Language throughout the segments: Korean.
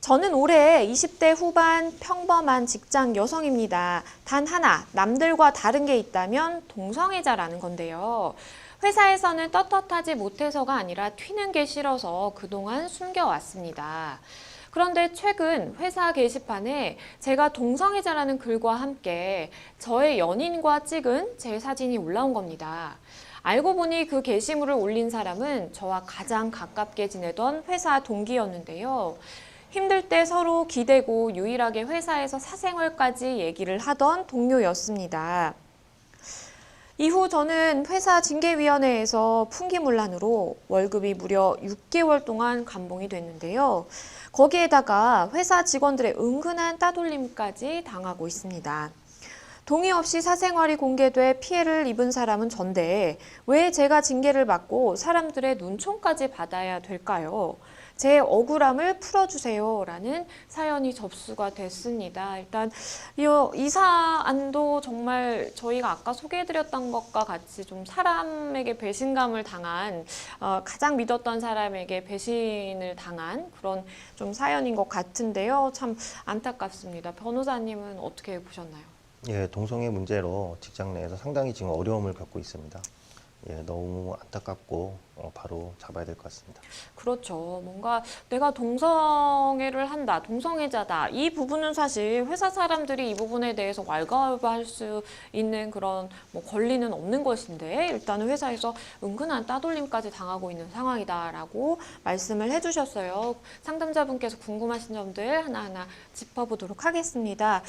저는 올해 20대 후반 평범한 직장 여성입니다. 단 하나, 남들과 다른 게 있다면 동성애자라는 건데요. 회사에서는 떳떳하지 못해서가 아니라 튀는 게 싫어서 그동안 숨겨왔습니다. 그런데 최근 회사 게시판에 제가 동성애자라는 글과 함께 저의 연인과 찍은 제 사진이 올라온 겁니다. 알고 보니 그 게시물을 올린 사람은 저와 가장 가깝게 지내던 회사 동기였는데요. 힘들 때 서로 기대고 유일하게 회사에서 사생활까지 얘기를 하던 동료였습니다. 이후 저는 회사 징계위원회에서 풍기문란으로 월급이 무려 6개월 동안 감봉이 됐는데요. 거기에다가 회사 직원들의 은근한 따돌림까지 당하고 있습니다. 동의 없이 사생활이 공개돼 피해를 입은 사람은 전데 왜 제가 징계를 받고 사람들의 눈총까지 받아야 될까요? 제 억울함을 풀어주세요 라는 사연이 접수가 됐습니다. 일단 이 사안도 정말 저희가 아까 소개해드렸던 것과 같이 좀 사람에게 배신감을 당한 가장 믿었던 사람에게 배신을 당한 그런 좀 사연인 것 같은데요. 참 안타깝습니다. 변호사님은 어떻게 보셨나요? 예, 동성애 문제로 직장 내에서 상당히 지금 어려움을 겪고 있습니다. 예, 너무 안타깝고 바로 잡아야 될 것 같습니다. 그렇죠. 뭔가 내가 동성애를 한다, 동성애자다. 이 부분은 사실 회사 사람들이 이 부분에 대해서 왈가왈부할 수 있는 그런 뭐 권리는 없는 것인데 일단은 회사에서 은근한 따돌림까지 당하고 있는 상황이다라고 말씀을 해주셨어요. 상담자분께서 궁금하신 점들 하나하나 짚어보도록 하겠습니다.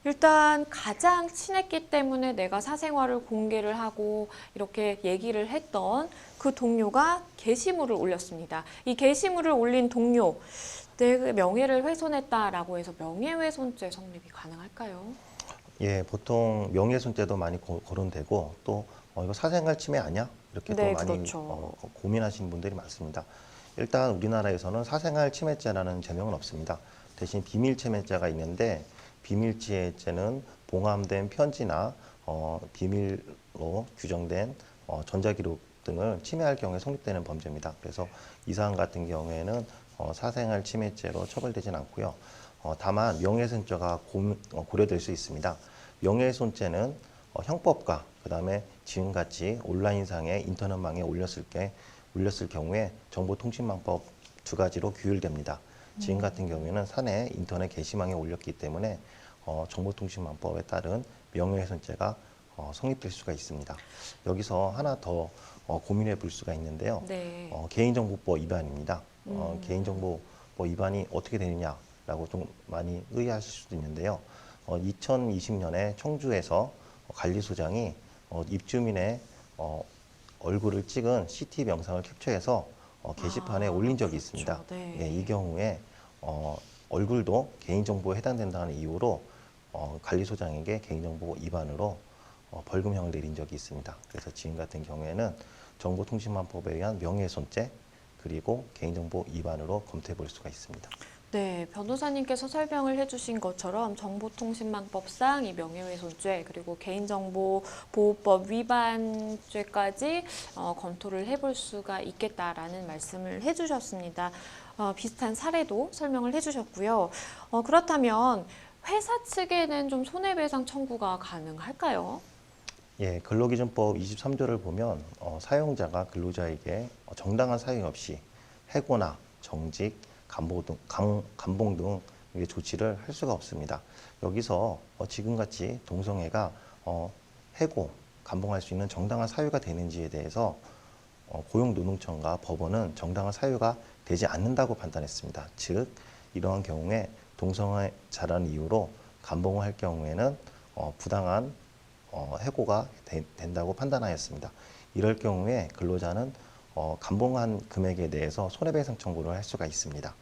일단 가장 친했기 때문에 내가 사생활을 공개를 하고 이렇게 얘기를 했던 그 동료가 게시물을 올렸습니다. 이 게시물을 올린 동료, 내 명예를 훼손했다라고 해서 명예훼손죄 성립이 가능할까요? 예, 보통 명예훼손죄도 많이 거론되고 또 이거 사생활 침해 아니야? 이렇게 네, 또 많이 그렇죠. 고민하시는 분들이 많습니다. 일단 우리나라에서는 사생활 침해죄라는 제명은 없습니다. 대신 비밀침해죄가 있는데 비밀침해죄는 봉함된 편지나 비밀로 규정된 전자기록 등을 침해할 경우에 성립되는 범죄입니다. 그래서 이 사안 같은 경우에는 사생활 침해죄로 처벌되진 않고요. 다만 명예훼손죄가 고려될 수 있습니다. 명예훼손죄는 형법과 그다음에 지금같이 온라인상의 인터넷망에 올렸을 경우에 정보통신망법 두 가지로 규율됩니다. 지금 같은 경우에는 사내 인터넷 게시망에 올렸기 때문에 정보통신망법에 따른 명예훼손죄가 성립될 수가 있습니다. 여기서 하나 더 고민해 볼 수가 있는데요. 네. 개인정보법 위반입니다. 개인정보법 위반이 어떻게 되느냐라고 좀 많이 의아하실 수도 있는데요. 2020년에 청주에서 관리소장이 입주민의 얼굴을 찍은 CCTV 영상을 캡처해서 게시판에 올린 적이 있습니다. 그렇죠. 네. 네, 이 경우에 얼굴도 개인정보에 해당된다는 이유로 관리소장에게 개인정보 위반으로 벌금형을 내린 적이 있습니다. 그래서 지금 같은 경우에는 정보통신망법에 의한 명예훼손죄 그리고 개인정보 위반으로 검토해 볼 수가 있습니다. 네, 변호사님께서 설명을 해주신 것처럼 정보통신망법상 이 명예훼손죄 그리고 개인정보보호법 위반죄까지 검토를 해볼 수가 있겠다라는 말씀을 해주셨습니다. 비슷한 사례도 설명을 해주셨고요. 그렇다면 회사 측에는 좀 손해배상 청구가 가능할까요? 예, 근로기준법 23조를 보면 사용자가 근로자에게 정당한 사유 없이 해고나 정직, 감봉 등 조치를 할 수가 없습니다. 여기서 지금같이 동성애가 해고, 감봉할 수 있는 정당한 사유가 되는지에 대해서 고용노동청과 법원은 정당한 사유가 되지 않는다고 판단했습니다. 즉, 이러한 경우에 동성애자라는 이유로 감봉을 할 경우에는 부당한 해고가 된다고 판단하였습니다. 이럴 경우에 근로자는 감봉한 금액에 대해서 손해배상 청구를 할 수가 있습니다.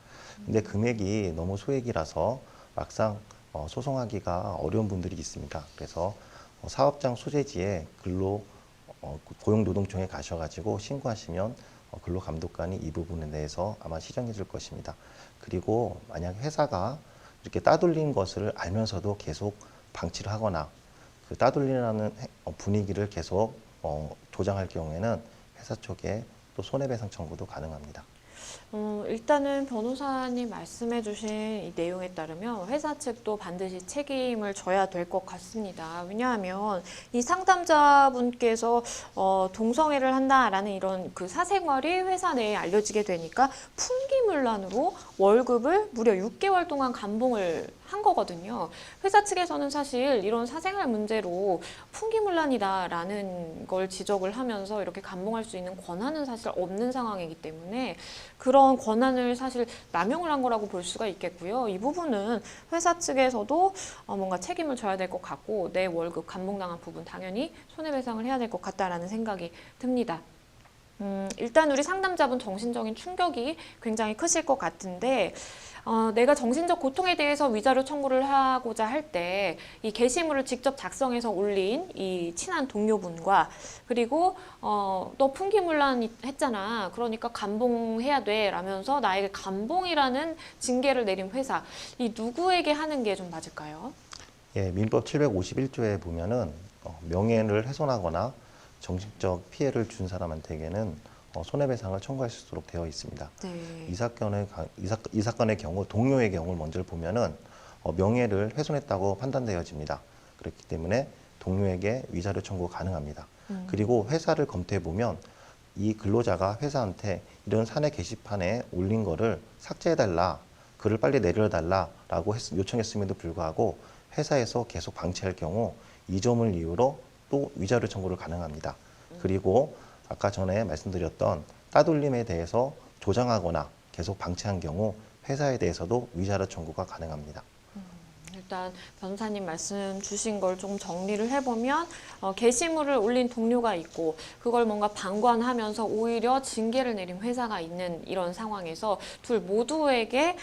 근데 금액이 너무 소액이라서 막상 소송하기가 어려운 분들이 있습니다. 그래서 사업장 소재지에 고용노동청에 가셔가지고 신고하시면 근로감독관이 이 부분에 대해서 아마 시정해 줄 것입니다. 그리고 만약 회사가 이렇게 따돌린 것을 알면서도 계속 방치를 하거나 그 따돌리라는 분위기를 계속 조장할 경우에는 회사 쪽에 또 손해배상 청구도 가능합니다. 일단은 변호사님 말씀해 주신 이 내용에 따르면 회사 측도 반드시 책임을 져야 될 것 같습니다. 왜냐하면 이 상담자분께서 동성애를 한다라는 이런 그 사생활이 회사 내에 알려지게 되니까 풍기문란으로 월급을 무려 6개월 동안 감봉을 한 거거든요. 회사 측에서는 사실 이런 사생활 문제로 풍기문란이다라는 걸 지적을 하면서 이렇게 감봉할 수 있는 권한은 사실 없는 상황이기 때문에 그런 권한을 사실 남용을 한 거라고 볼 수가 있겠고요. 이 부분은 회사 측에서도 뭔가 책임을 져야 될 것 같고 내 월급 감봉당한 부분 당연히 손해배상을 해야 될 것 같다라는 생각이 듭니다. 일단 우리 상담자분 정신적인 충격이 굉장히 크실 것 같은데 내가 정신적 고통에 대해서 위자료 청구를 하고자 할 때 이 게시물을 직접 작성해서 올린 이 친한 동료분과 그리고 너 풍기문란 했잖아. 그러니까 감봉해야 돼 라면서 나에게 감봉이라는 징계를 내린 회사 이 누구에게 하는 게 좀 맞을까요? 예, 민법 751조에 보면은 명예를 훼손하거나 정신적 피해를 준 사람한테게는 손해배상을 청구할 수 있도록 되어 있습니다. 네. 이 사건의 경우 동료의 경우를 먼저 보면은 명예를 훼손했다고 판단되어집니다. 그렇기 때문에 동료에게 위자료 청구 가능합니다. 그리고 회사를 검토해 보면 이 근로자가 회사한테 이런 사내 게시판에 올린 거를 삭제해달라, 글을 빨리 내려달라라고 요청했음에도 불구하고 회사에서 계속 방치할 경우 이 점을 이유로 또 위자료 청구를 가능합니다. 그리고 아까 전에 말씀드렸던 따돌림에 대해서 조장하거나 계속 방치한 경우 회사에 대해서도 위자료 청구가 가능합니다. 일단 변호사님 말씀 주신 걸 좀 정리를 해보면 게시물을 올린 동료가 있고 그걸 뭔가 방관하면서 오히려 징계를 내린 회사가 있는 이런 상황에서 둘 모두에게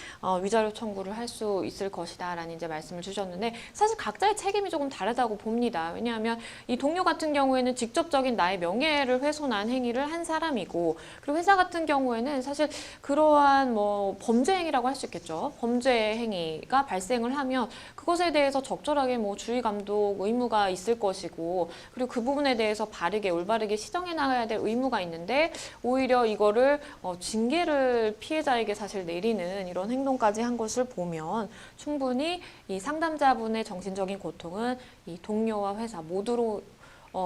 위자료 청구를 할 수 있을 것이다 라는 이제 말씀을 주셨는데 사실 각자의 책임이 조금 다르다고 봅니다. 왜냐하면 이 동료 같은 경우에는 직접적인 나의 명예를 훼손한 행위를 한 사람이고 그리고 회사 같은 경우에는 사실 그러한 뭐 범죄 행위라고 할 수 있겠죠. 범죄 행위가 발생을 하면 그것에 대해서 적절하게 뭐 주의 감독 의무가 있을 것이고 그리고 그 부분에 대해서 바르게 올바르게 시정해 나가야 될 의무가 있는데 오히려 이거를 징계를 피해자에게 사실 내리는 이런 행동까지 한 것을 보면 충분히 이 상담자분의 정신적인 고통은 이 동료와 회사 모두로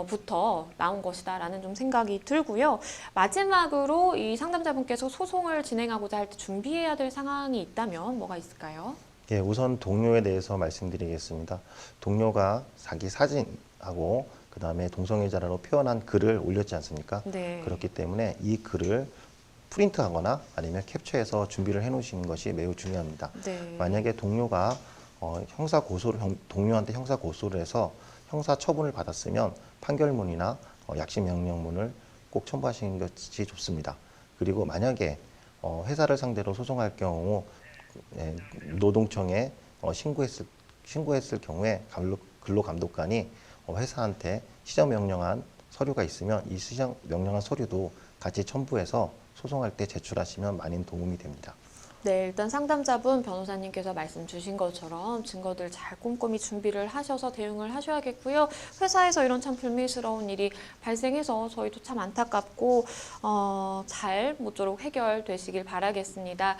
부터 나온 것이다라는 좀 생각이 들고요. 마지막으로 이 상담자분께서 소송을 진행하고자 할 때 준비해야 될 상황이 있다면 뭐가 있을까요? 예, 우선 동료에 대해서 말씀드리겠습니다. 동료가 자기 사진하고 그 다음에 동성애자라고 표현한 글을 올렸지 않습니까? 네. 그렇기 때문에 이 글을 프린트하거나 아니면 캡처해서 준비를 해놓으시는 것이 매우 중요합니다. 네. 만약에 동료가 동료한테 형사 고소를 해서 형사 처분을 받았으면 판결문이나 약식 명령문을 꼭 첨부하시는 것이 좋습니다. 그리고 만약에 회사를 상대로 소송할 경우 노동청에 신고했을 경우에 근로감독관이 회사한테 시정 명령한 서류가 있으면 이 시정 명령한 서류도 같이 첨부해서 소송할 때 제출하시면 많은 도움이 됩니다. 네, 일단 상담자분 변호사님께서 말씀 주신 것처럼 증거들 잘 꼼꼼히 준비를 하셔서 대응을 하셔야겠고요. 회사에서 이런 참 불미스러운 일이 발생해서 저희도 참 안타깝고 잘 모쪼록 해결되시길 바라겠습니다.